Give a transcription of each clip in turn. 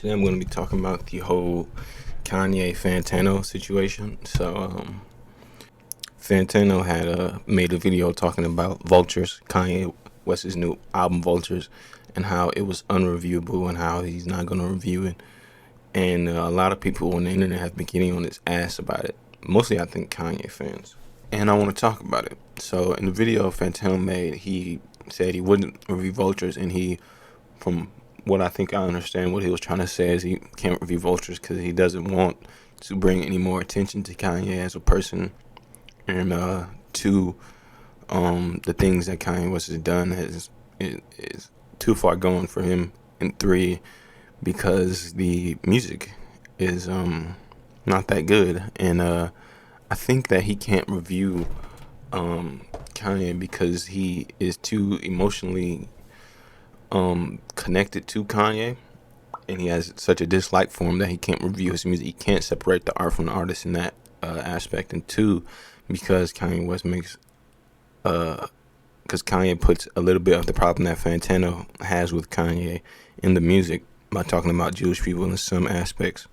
Today I'm going to be talking about the whole Kanye Fantano situation. Fantano had made a video talking about Vultures, Kanye West's new album Vultures, and how it was unreviewable and how he's not going to review it. And a lot of people on the internet have been getting on his ass about it. Mostly, I think, Kanye fans. And I want to talk about it. So in the video Fantano made, he said he wouldn't review Vultures, and from what I think I understand, what he was trying to say is he can't review Vultures because he doesn't want to bring any more attention to Kanye as a person, and to the things that Kanye West has done is too far gone for him, and 3, because the music is not that good, and I think that he can't review Kanye because he is too emotionally connected to Kanye, and he has such a dislike for him that he can't review his music. He can't separate the art from the artist in that aspect. And 2, because Kanye West because Kanye puts a little bit of the problem that Fantano has with Kanye in the music by talking about Jewish people in some aspects.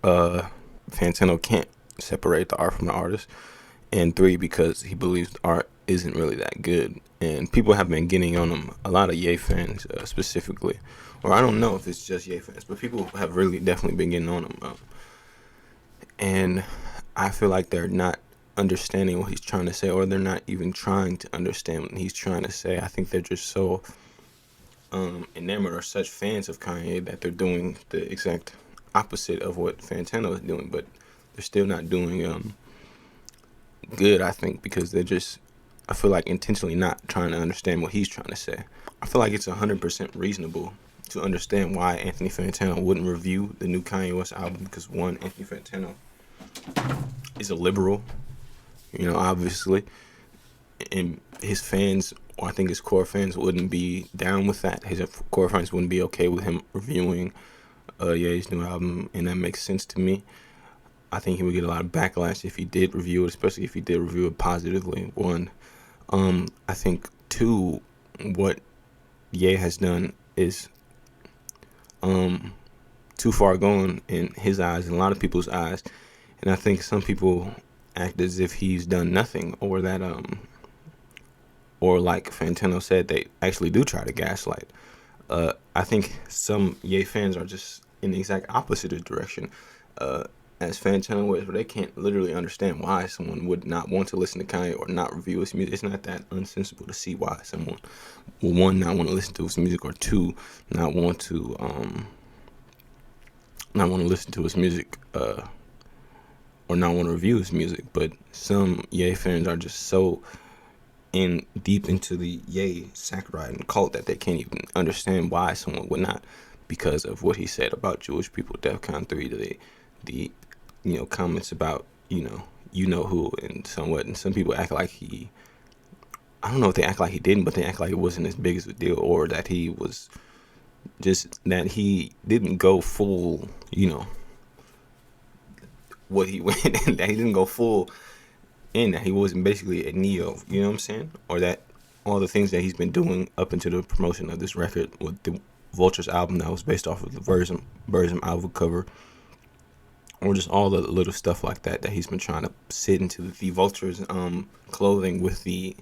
Fantano can't separate the art from the artist. And 3, because he believes the art isn't really that good. And people have been getting on him, a lot of Ye fans specifically. Or I don't know if it's just Ye fans, but people have really definitely been getting on him. And I feel like they're not understanding what he's trying to say, or they're not even trying to understand what he's trying to say. I think they're just so enamored or such fans of Kanye that they're doing the exact opposite of what Fantano is doing, but they're still not doing good, I think, because they're just, I feel like, intentionally not trying to understand what he's trying to say. I feel like it's 100% reasonable to understand why Anthony Fantano wouldn't review the new Kanye West album, because 1, Anthony Fantano is a liberal, obviously, and his fans, or I think his core fans, wouldn't be down with that. His core fans wouldn't be okay with him reviewing Ye's new album, and that makes sense to me. I think he would get a lot of backlash if he did review it, especially if he did review it positively. 1, I think 2, what Ye has done is too far gone in his eyes and a lot of people's eyes, and I think some people act as if he's done nothing, or that or like Fantano said, they actually do try to gaslight. I think some Ye fans are just in the exact opposite direction. As Fantano was, where they can't literally understand why someone would not want to listen to Kanye or not review his music. It's not that unsensible to see why someone will, 1, not want to listen to his music, or 2, not want to listen to his music, or not want to review his music. But some Ye fans are just so deep into the Ye saccharide and cult that they can't even understand why someone would not, because of what he said about Jewish people, DEFCON 3, the comments about, who, and somewhat. And some people act like I don't know if they act like he didn't, but they act like it wasn't as big as a deal, or that he was just, that he didn't go full, what he went, and that he didn't go full in, that he wasn't basically a neo, you know what I'm saying? Or that all the things that he's been doing up into the promotion of this record with the Vultures album that was based off of the Burzum album cover, or just all the little stuff like that he's been trying to sit into the Vultures clothing with the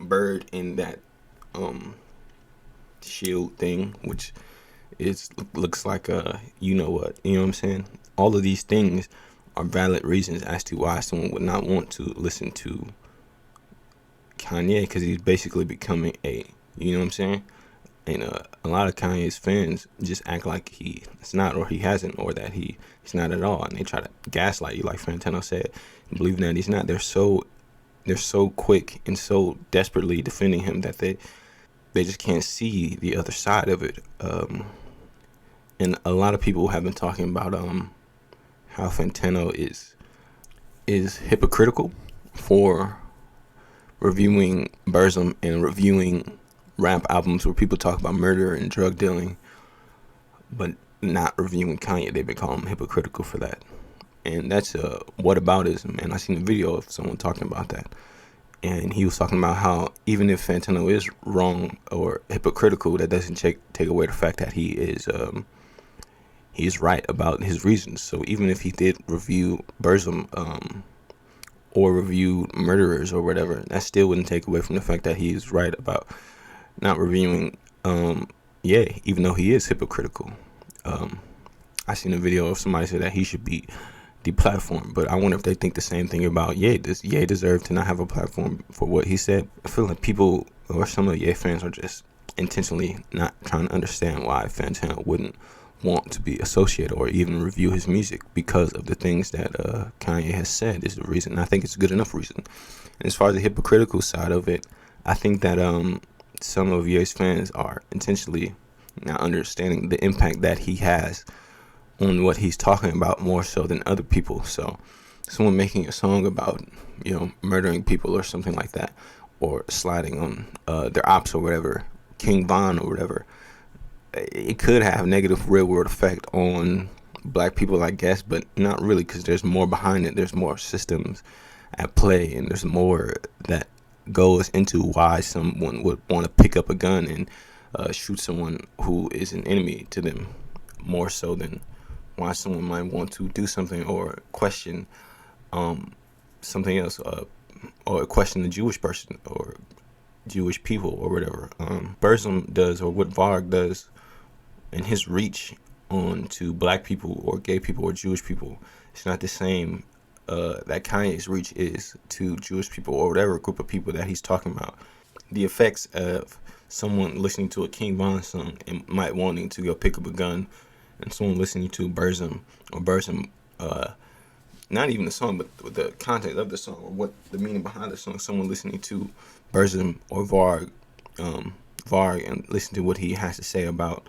bird in that shield thing, which looks like you know what I'm saying. All of these things are valid reasons as to why someone would not want to listen to Kanye, because he's basically becoming you know what I'm saying. And a lot of Kanye's fans just act like he's not, or he hasn't, or that he's not at all, and they try to gaslight you, like Fantano said, and believing that he's not. They're so quick and so desperately defending him that they just can't see the other side of it. And a lot of people have been talking about how Fantano is hypocritical for reviewing Burzum and reviewing rap albums where people talk about murder and drug dealing, but not reviewing Kanye. They've been calling him hypocritical for that, and that's whataboutism. And I seen a video of someone talking about that, and he was talking about how even if Fantano is wrong or hypocritical, that doesn't take away the fact that he's right about his reasons. So even if he did review Burzum or review Murderers or whatever, that still wouldn't take away from the fact that he's right about not reviewing Ye, even though he is hypocritical. I seen a video of somebody say that he should be deplatformed, but I wonder if they think the same thing about Ye. Does Ye deserve to not have a platform for what he said? I feel like people or some of the Ye fans are just intentionally not trying to understand why Fantano wouldn't want to be associated or even review his music because of the things that Kanye has said is the reason. I think it's a good enough reason. And as far as the hypocritical side of it, I think that some of Ye's fans are intentionally not understanding the impact that he has on what he's talking about more so than other people. So someone making a song about, murdering people or something like that, or sliding on their ops or whatever, King Von or whatever, it could have negative real world effect on black people, I guess, but not really, because there's more behind it. There's more systems at play, and there's more that goes into why someone would want to pick up a gun and shoot someone who is an enemy to them, more so than why someone might want to do something or question something else, or question the Jewish person or Jewish people or whatever. Burzum does, or what Varg does, and his reach on to black people or gay people or Jewish people, it's not the same that Kanye's reach is to Jewish people or whatever group of people that he's talking about. The effects of someone listening to a King Von song and might wanting to go pick up a gun, and someone listening to Burzum, not even the song, but the context of the song or what the meaning behind the song. Someone listening to Burzum or Varg and listen to what he has to say about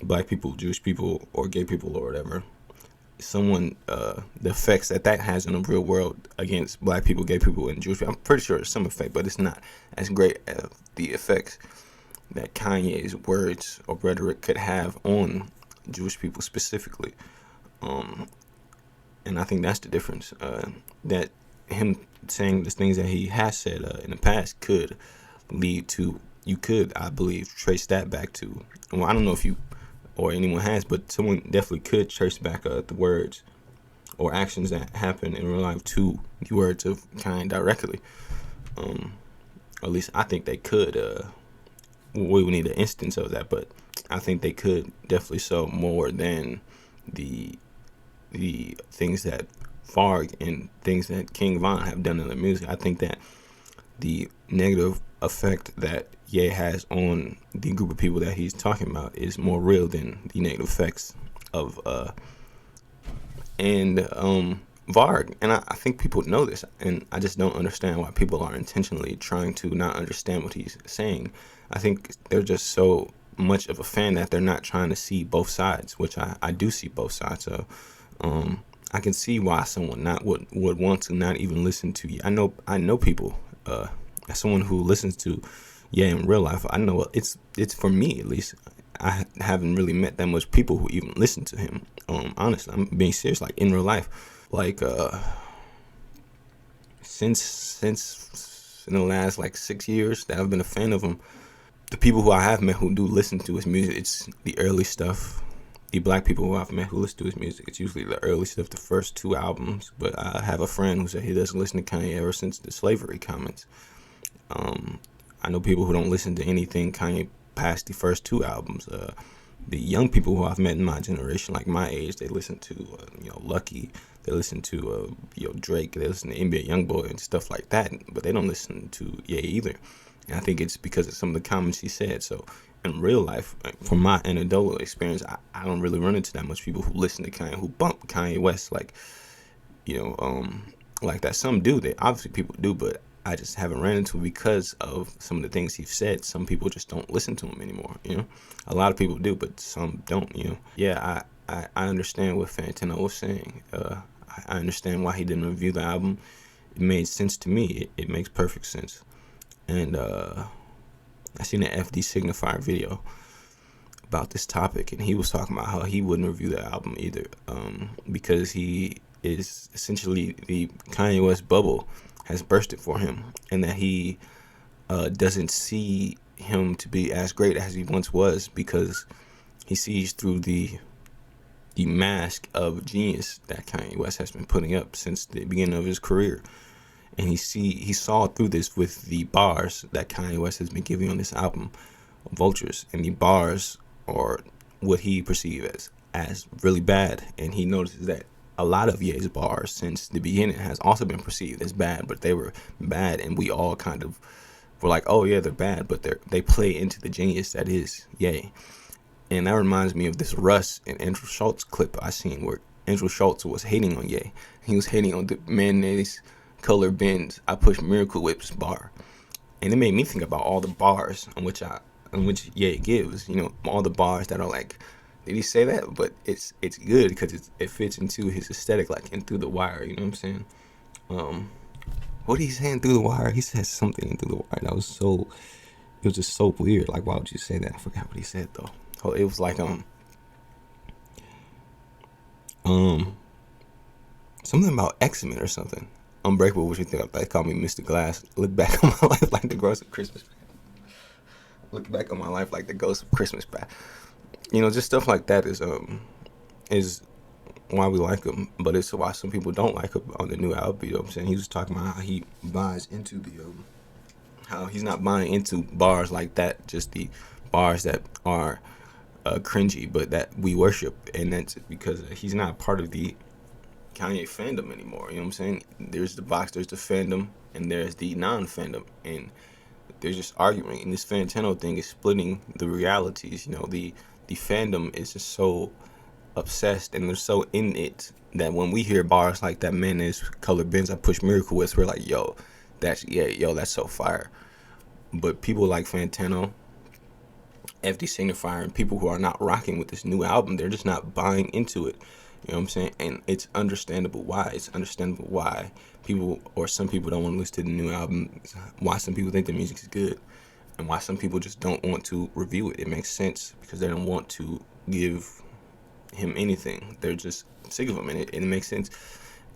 black people, Jewish people, or gay people or whatever. The effects that has in the real world against black people, gay people, and Jewish people, I'm pretty sure there's some effect, but it's not as great as the effects that Kanye's words or rhetoric could have on Jewish people specifically. And I think that's the difference, that him saying the things that he has said in the past could lead to, you could, I believe, trace that back to, well, I don't know if you or anyone has, but someone definitely could trace back the words or actions that happen in real life to the words of Kanye directly. At least I think they could. We would need an instance of that, but I think they could definitely so, more than the things that Varg and things that King Von have done in their music. I think that the negative effect that Ye has on the group of people that he's talking about is more real than the negative effects of Varg. And I think people know this, and I just don't understand why people are intentionally trying to not understand what he's saying. I think they're just so much of a fan that they're not trying to see both sides, which I do see both sides. So I can see why someone would want to not even listen to you. I know people, as someone who listens to Ye in real life, I know it's for me at least. I haven't really met that much people who even listen to him. Honestly, I'm being serious. Like in real life, like since in the last 6 years that I've been a fan of him, the people who I have met who do listen to his music, it's the early stuff. The black people who I've met who listen to his music, it's usually the early stuff, the first 2 albums. But I have a friend who said he doesn't listen to Kanye ever since the slavery comments. I know people who don't listen to anything Kanye past the first 2 albums. The young people who I've met in my generation, like my age, they listen to Lucky, they listen to Drake, they listen to NBA Youngboy and stuff like that, but they don't listen to Ye either. And I think it's because of some of the comments he said. So in real life, from my anecdotal experience, I don't really run into that much people who listen to Kanye, who bump Kanye West like that. Some do. They obviously people do, but I just haven't ran into it because of some of the things he's said. Some people just don't listen to him anymore. A lot of people do, but some don't. Yeah, I understand what Fantano was saying. I understand why he didn't review the album. It made sense to me. It makes perfect sense. And I seen an FD Signifier video about this topic, and he was talking about how he wouldn't review the album either, because he is essentially the Kanye West bubble has bursted for him, and that he doesn't see him to be as great as he once was, because he sees through the mask of genius that Kanye West has been putting up since the beginning of his career. And he saw through this with the bars that Kanye West has been giving on this album, Vultures. And the bars are what he perceived as really bad. And he notices that a lot of Ye's bars since the beginning has also been perceived as bad, but they were bad, and we all kind of were like, oh yeah, they're bad, but they play into the genius that is Ye. And that reminds me of this Russ and Andrew Schultz clip I seen, where Andrew Schultz was hating on Ye. He was hating on the mayonnaise color Benz I push Miracle Whips bar. And it made me think about all the bars on which Ye gives, all the bars that are like, did he say that? But it's good because it fits into his aesthetic, like in Through the Wire, you know what I'm saying? What did he say in Through the Wire? He said something in Through the Wire that was it was just so weird. Like, why would you say that? I forgot what he said though. Oh, it was like something about X-Men or something. Unbreakable, what you think of? They call me Mr. Glass. Look back on my life like the ghost of Christmas. Look back on my life like the ghost of Christmas past. Just stuff like that is why we like him, but it's why some people don't like him on the new album. You know what I'm saying? He was talking about how he buys into how he's not buying into bars like that, just the bars that are cringy, but that we worship, and that's because he's not part of the Kanye fandom anymore. You know what I'm saying? There's the box, there's the fandom, and there's the non-fandom, and they're just arguing. And this Fantano thing is splitting the realities. The fandom is just so obsessed, and they're so in it that when we hear bars like that mayonnaise colored Benz I push Miracle Whips, we're like, that's so fire. But people like Fantano, FD Signifier, and people who are not rocking with this new album, they're just not buying into it. You know what I'm saying? And it's understandable why. It's understandable why some people don't want to listen to the new album, why some people think the music is good, and why some people just don't want to review it. It makes sense because they don't want to give him anything. They're just sick of him, and it makes sense.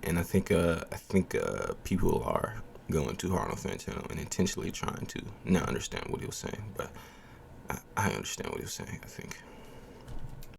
And I think people are going too hard on Fantano and intentionally trying to not understand what he was saying. But I understand what he was saying, I think.